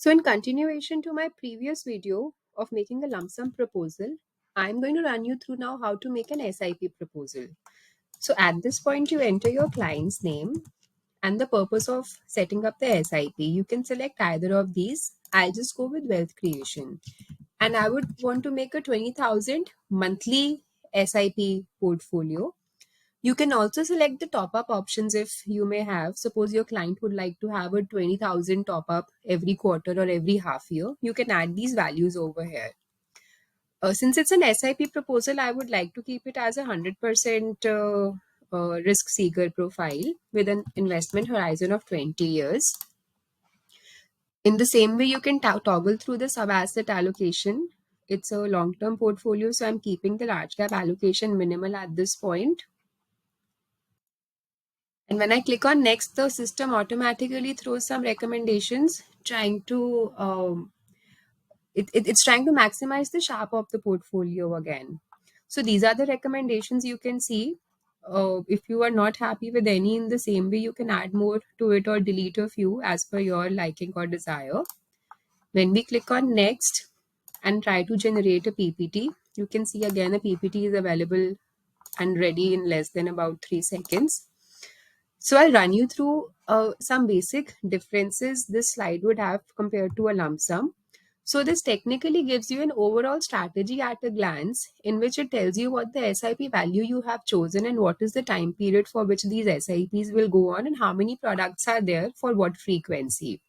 So in continuation to my previous video of making a lump sum proposal, I'm going to run you through now how to make an SIP proposal. So at this point, you enter your client's name and the purpose of setting up the SIP. You can select either of these. I'll just go with wealth creation. And I would want to make a 20,000 monthly SIP portfolio. You can also select the top up options if you may have. Suppose your client would like to have a 20,000 top up every quarter or every half year. You can add these values over here. Since it's an SIP proposal, I would like to keep it as a 100% risk seeker profile with an investment horizon of 20 years. In the same way, you can toggle through the sub asset allocation. It's a long term portfolio, so I'm keeping the large cap allocation minimal at this point. And when I click on next, the system automatically throws some recommendations trying to it's trying to maximize the Sharpe of the portfolio again. So these are the recommendations you can see. If you are not happy with any in the same way, you can add more to it or delete a few as per your liking or desire. When we click on next and try to generate a PPT, you can see again a PPT is available and ready in less than about 3 seconds. So I'll run you through some basic differences this slide would have compared to a lump sum. So this technically gives you an overall strategy at a glance in which it tells you what the SIP value you have chosen and what is the time period for which these SIPs will go on and how many products are there for what frequency.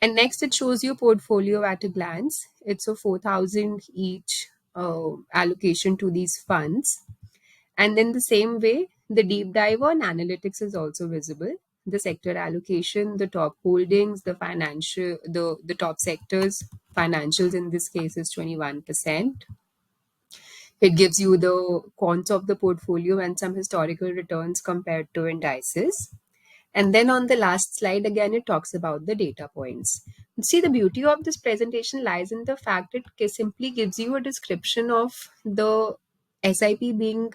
And next it shows you portfolio at a glance. It's a 4,000 each allocation to these funds. And in the same way, the deep dive on analytics is also visible. The sector allocation, the top holdings, the financial, the top sectors, financials in this case is 21%. It gives you the quants of the portfolio and some historical returns compared to indices. And then on the last slide, again, it talks about the data points. See, the beauty of this presentation lies in the fact it simply gives you a description of the SIP being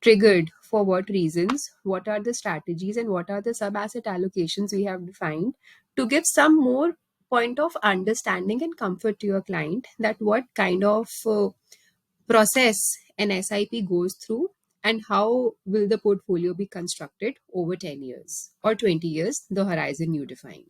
triggered for what reasons, what are the strategies, and what are the sub asset allocations we have defined to give some more point of understanding and comfort to your client that what kind of process an SIP goes through and how will the portfolio be constructed over 10 years or 20 years, the horizon you define.